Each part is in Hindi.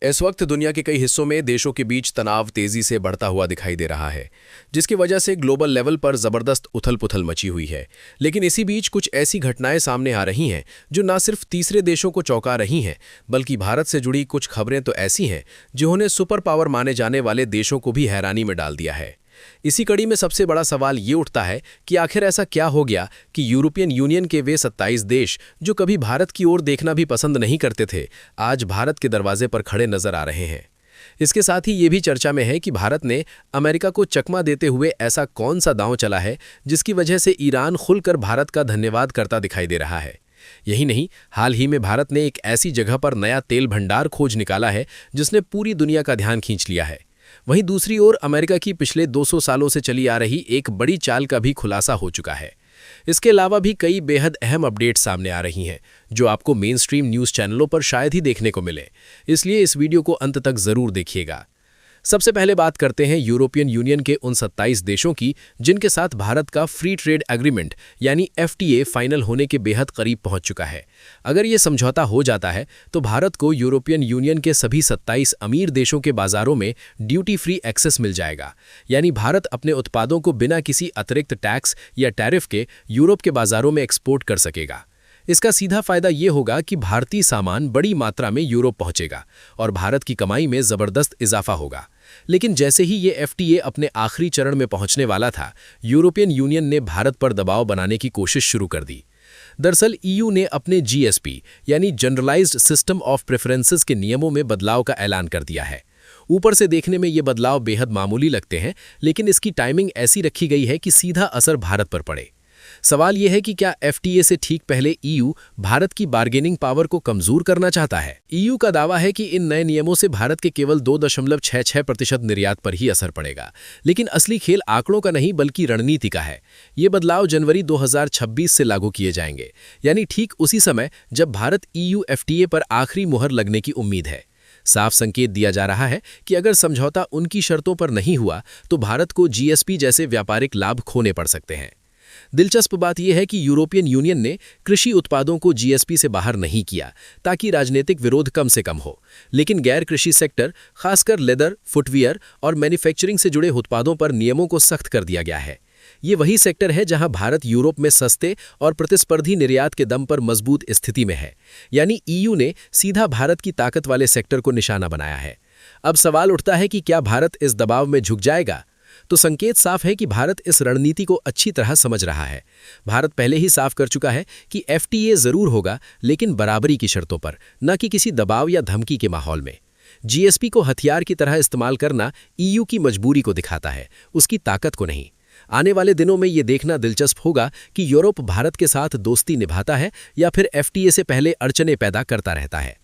इस वक्त दुनिया के कई हिस्सों में देशों के बीच तनाव तेजी से बढ़ता हुआ दिखाई दे रहा है, जिसकी वजह से ग्लोबल लेवल पर जबरदस्त उथल-पुथल मची हुई है। लेकिन इसी बीच कुछ ऐसी घटनाएं सामने आ रही हैं जो न सिर्फ तीसरे देशों को चौंका रही हैं, बल्कि भारत से जुड़ी कुछ खबरें तो ऐसी हैं जिन्होंने सुपर पावर माने जाने वाले देशों को भी हैरानी में डाल दिया है। इसी कड़ी में सबसे बड़ा सवाल ये उठता है कि आखिर ऐसा क्या हो गया कि यूरोपियन यूनियन के वे 27 देश जो कभी भारत की ओर देखना भी पसंद नहीं करते थे, आज भारत के दरवाजे पर खड़े नजर आ रहे हैं। इसके साथ ही ये भी चर्चा में है कि भारत ने अमेरिका को चकमा देते हुए ऐसा कौन सा दांव चला है जिसकी वजह से ईरान खुलकर भारत का धन्यवाद करता दिखाई दे रहा है। यही नहीं, हाल ही में भारत ने एक ऐसी जगह पर नया तेल भंडार खोज निकाला है जिसने पूरी दुनिया का ध्यान खींच लिया है। वहीं दूसरी ओर अमेरिका की पिछले 200 सालों से चली आ रही एक बड़ी चाल का भी खुलासा हो चुका है। इसके अलावा भी कई बेहद अहम अपडेट्स सामने आ रही हैं जो आपको मेन स्ट्रीम न्यूज़ चैनलों पर शायद ही देखने को मिले, इसलिए इस वीडियो को अंत तक ज़रूर देखिएगा। सबसे पहले बात करते हैं यूरोपियन यूनियन के उन 27 देशों की जिनके साथ भारत का फ्री ट्रेड एग्रीमेंट यानी FTA फाइनल होने के बेहद करीब पहुंच चुका है। अगर ये समझौता हो जाता है तो भारत को यूरोपियन यूनियन के सभी 27 अमीर देशों के बाजारों में ड्यूटी फ्री एक्सेस मिल जाएगा, यानी भारत अपने उत्पादों को बिना किसी अतिरिक्त टैक्स या टैरिफ के यूरोप के बाजारों में एक्सपोर्ट कर सकेगा। इसका सीधा फायदा ये होगा कि भारतीय सामान बड़ी मात्रा में यूरोप पहुंचेगा और भारत की कमाई में ज़बरदस्त इजाफा होगा। लेकिन जैसे ही ये FTA अपने आखिरी चरण में पहुंचने वाला था, यूरोपियन यूनियन ने भारत पर दबाव बनाने की कोशिश शुरू कर दी। दरअसल EU ने अपने GSP यानी जनरलाइज्ड सिस्टम ऑफ प्रेफरेंसेस के नियमों में बदलाव का ऐलान कर दिया है। ऊपर से देखने में ये बदलाव बेहद मामूली लगते हैं, लेकिन इसकी टाइमिंग ऐसी रखी गई है कि सीधा असर भारत पर पड़े। सवाल यह है कि क्या FTA से ठीक पहले EU भारत की बार्गेनिंग पावर को कमजोर करना चाहता है। EU का दावा है कि इन नए नियमों से भारत के केवल 2.66% निर्यात पर ही असर पड़ेगा, लेकिन असली खेल आंकड़ों का नहीं बल्कि रणनीति का है। ये बदलाव जनवरी 2026 से लागू किए जाएंगे, यानी ठीक उसी समय जब भारत EU FTA पर आखिरी मुहर लगने की उम्मीद है। साफ संकेत दिया जा रहा है कि अगर समझौता उनकी शर्तों पर नहीं हुआ तो भारत को GSP जैसे व्यापारिक लाभ खोने पड़ सकते हैं। दिलचस्प बात यह है कि यूरोपियन यूनियन ने कृषि उत्पादों को GSP से बाहर नहीं किया ताकि राजनीतिक विरोध कम से कम हो, लेकिन गैर कृषि सेक्टर, खासकर लेदर, फुटवियर और मैन्युफैक्चरिंग से जुड़े उत्पादों पर नियमों को सख्त कर दिया गया है। ये वही सेक्टर है जहां भारत यूरोप में सस्ते और प्रतिस्पर्धी निर्यात के दम पर मजबूत स्थिति में है, यानी EU ने सीधा भारत की ताकत वाले सेक्टर को निशाना बनाया है। अब सवाल उठता है कि क्या भारत इस दबाव में झुक जाएगा? तो संकेत साफ है कि भारत इस रणनीति को अच्छी तरह समझ रहा है। भारत पहले ही साफ कर चुका है कि FTA जरूर होगा, लेकिन बराबरी की शर्तों पर, न कि किसी दबाव या धमकी के माहौल में। GSP को हथियार की तरह इस्तेमाल करना EU की मजबूरी को दिखाता है, उसकी ताकत को नहीं। आने वाले दिनों में ये देखना दिलचस्प होगा कि यूरोप भारत के साथ दोस्ती निभाता है या फिर FTA से पहले अड़चनें पैदा करता रहता है।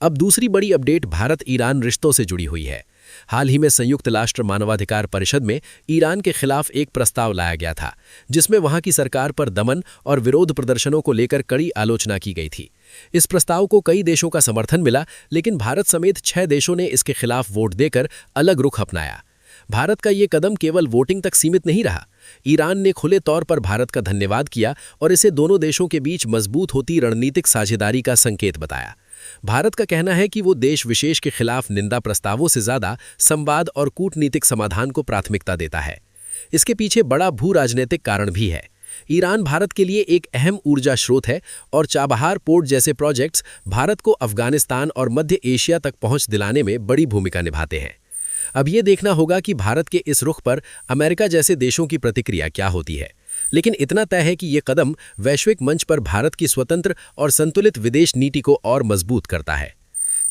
अब दूसरी बड़ी अपडेट भारत ईरान रिश्तों से जुड़ी हुई है। हाल ही में संयुक्त राष्ट्र मानवाधिकार परिषद में ईरान के खिलाफ एक प्रस्ताव लाया गया था, जिसमें वहां की सरकार पर दमन और विरोध प्रदर्शनों को लेकर कड़ी आलोचना की गई थी। इस प्रस्ताव को कई देशों का समर्थन मिला, लेकिन भारत समेत 6 देशों ने इसके खिलाफ वोट देकर अलग रुख अपनाया। भारत का ये कदम केवल वोटिंग तक सीमित नहीं रहा। ईरान ने खुले तौर पर भारत का धन्यवाद किया और इसे दोनों देशों के बीच मजबूत होती रणनीतिक साझेदारी का संकेत बताया। भारत का कहना है कि वो देश विशेष के खिलाफ निंदा प्रस्तावों से ज्यादा संवाद और कूटनीतिक समाधान को प्राथमिकता देता है। इसके पीछे बड़ा भू राजनीतिक कारण भी है। ईरान भारत के लिए एक अहम ऊर्जा स्रोत है और चाबहार पोर्ट जैसे प्रोजेक्ट्स भारत को अफगानिस्तान और मध्य एशिया तक पहुंच दिलाने में बड़ी भूमिका निभाते हैं। अब ये देखना होगा कि भारत के इस रुख पर अमेरिका जैसे देशों की प्रतिक्रिया क्या होती है, लेकिन इतना तय है कि ये कदम वैश्विक मंच पर भारत की स्वतंत्र और संतुलित विदेश नीति को और मजबूत करता है।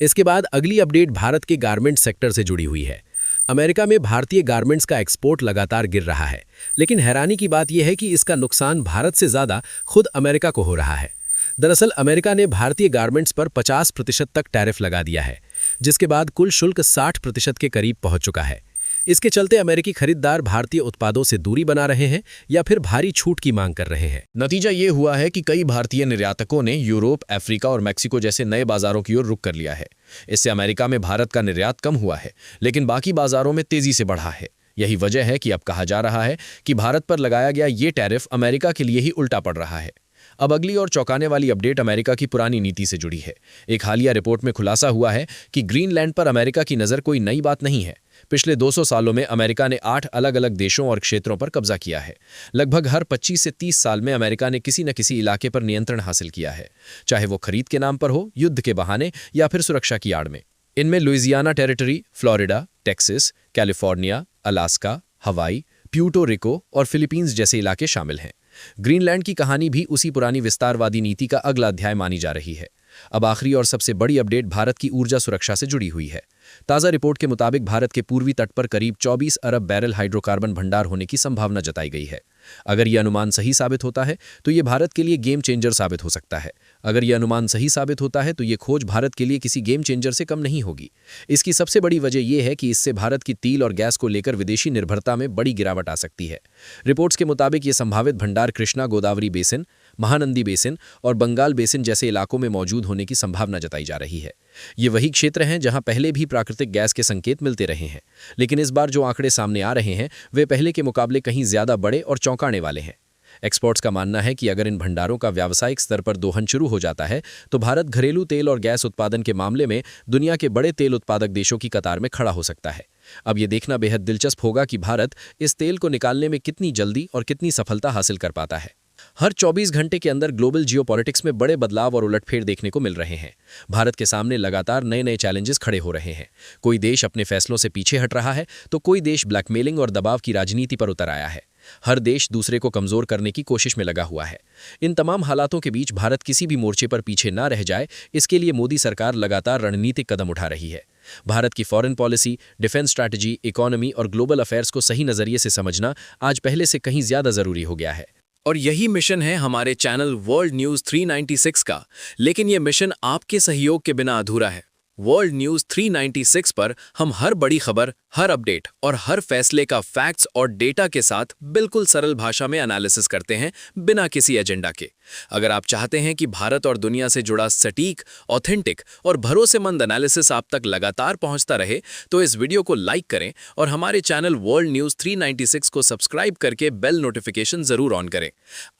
इसके बाद अगली अपडेट भारत के गारमेंट सेक्टर से जुड़ी हुई है। अमेरिका में भारतीय गारमेंट्स का एक्सपोर्ट लगातार गिर रहा है, लेकिन हैरानी की बात यह है कि इसका नुकसान भारत से ज़्यादा खुद अमेरिका को हो रहा है। दरअसल अमेरिका ने भारतीय गारमेंट्स पर 50% तक टैरिफ लगा दिया है, जिसके बाद कुल शुल्क 60% के करीब पहुंच चुका है। इसके चलते अमेरिकी खरीदार भारतीय उत्पादों से दूरी बना रहे हैं या फिर भारी छूट की मांग कर रहे हैं। नतीजा ये हुआ है कि कई भारतीय निर्यातकों ने यूरोप, अफ्रीका और मैक्सिको जैसे नए बाजारों की ओर रुख कर लिया है। इससे अमेरिका में भारत का निर्यात कम हुआ है, लेकिन बाकी बाजारों में तेजी से बढ़ा है। यही वजह है कि अब कहा जा रहा है कि भारत पर लगाया गया ये टैरिफ अमेरिका के लिए ही उल्टा पड़ रहा है। अब अगली और चौंकाने वाली अपडेट अमेरिका की पुरानी नीति से जुड़ी है। एक हालिया रिपोर्ट में खुलासा हुआ है कि ग्रीनलैंड पर अमेरिका की नज़र कोई नई बात नहीं है। पिछले 200 सालों में अमेरिका ने 8 अलग-अलग देशों और क्षेत्रों पर कब्जा किया है। लगभग हर 25 से 30 साल में अमेरिका ने किसी न किसी इलाके पर नियंत्रण हासिल किया है, चाहे वो खरीद के नाम पर हो, युद्ध के बहाने या फिर सुरक्षा की आड़ में। इनमें Louisiana territory, Florida, Texas, California, Alaska, हवाई, प्यूर्टो रिको और फिलीपींस जैसे इलाके शामिल हैं। ग्रीनलैंड की कहानी भी उसी पुरानी विस्तारवादी नीति का अगला अध्याय मानी जा रही है। अब आखिरी और सबसे बड़ी अपडेट भारत की ऊर्जा सुरक्षा से जुड़ी हुई है। ताज़ा रिपोर्ट के मुताबिक भारत के पूर्वी तट पर करीब 24 अरब बैरल हाइड्रोकार्बन भंडार होने की संभावना जताई गई है। अगर यह अनुमान सही साबित होता है तो ये भारत के लिए गेम चेंजर साबित हो सकता है। अगर यह अनुमान सही साबित होता है तो ये खोज भारत के लिए किसी गेम चेंजर से कम नहीं होगी। इसकी सबसे बड़ी वजह यह है कि इससे भारत की तेल और गैस को लेकर विदेशी निर्भरता में बड़ी गिरावट आ सकती है। रिपोर्ट्स के मुताबिक ये संभावित भंडार कृष्णा गोदावरी बेसिन, महानंदी बेसिन और बंगाल बेसिन जैसे इलाकों में मौजूद होने की संभावना जताई जा रही है। ये वही क्षेत्र हैं जहां पहले भी प्राकृतिक गैस के संकेत मिलते रहे हैं, लेकिन इस बार जो आंकड़े सामने आ रहे हैं वे पहले के मुकाबले कहीं ज्यादा बड़े और चौंकाने वाले हैं। एक्सपर्ट्स का मानना है कि अगर इन भंडारों का व्यावसायिक स्तर पर दोहन शुरू हो जाता है तो भारत घरेलू तेल और गैस उत्पादन के मामले में दुनिया के बड़े तेल उत्पादक देशों की कतार में खड़ा हो सकता है। अब ये देखना बेहद दिलचस्प होगा कि भारत इस तेल को निकालने में कितनी जल्दी और कितनी सफलता हासिल कर पाता है। हर 24 घंटे के अंदर ग्लोबल जियोपॉलिटिक्स में बड़े बदलाव और उलटफेर देखने को मिल रहे हैं। भारत के सामने लगातार नए नए चैलेंजेस खड़े हो रहे हैं। कोई देश अपने फैसलों से पीछे हट रहा है तो कोई देश ब्लैकमेलिंग और दबाव की राजनीति पर उतर आया है। हर देश दूसरे को कमजोर करने की कोशिश में लगा हुआ है। इन तमाम हालातों के बीच भारत किसी भी मोर्चे पर पीछे ना रह जाए, इसके लिए मोदी सरकार लगातार रणनीतिक कदम उठा रही है। भारत की foreign policy, defence strategy, economy और ग्लोबल अफेयर्स को सही नजरिए से समझना आज पहले से कहीं ज्यादा जरूरी हो गया है। और यही मिशन है हमारे चैनल वर्ल्ड न्यूज़ 396 का। लेकिन यह मिशन आपके सहयोग के बिना अधूरा है। वर्ल्ड न्यूज़ 396 पर हम हर बड़ी खबर, हर अपडेट और हर फैसले का फैक्ट्स और डेटा के साथ बिल्कुल सरल भाषा में एनालिसिस करते हैं, बिना किसी एजेंडा के। अगर आप चाहते हैं कि भारत और दुनिया से जुड़ा सटीक, ऑथेंटिक और भरोसेमंद एनालिसिस आप तक लगातार पहुंचता रहे, तो इस वीडियो को लाइक करें और हमारे चैनल वर्ल्ड न्यूज़ 396 को सब्सक्राइब करके बेल नोटिफिकेशन जरूर ऑन करें।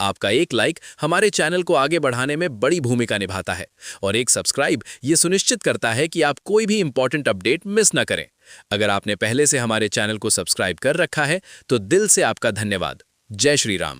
आपका एक लाइक हमारे चैनल को आगे बढ़ाने में बड़ी भूमिका निभाता है और एक सब्सक्राइब ये सुनिश्चित करता है कि आप कोई भी इंपॉर्टेंट अपडेट मिस न करें। अगर आपने पहले से हमारे चैनल को सब्सक्राइब कर रखा है तो दिल से आपका धन्यवाद। जय श्री राम।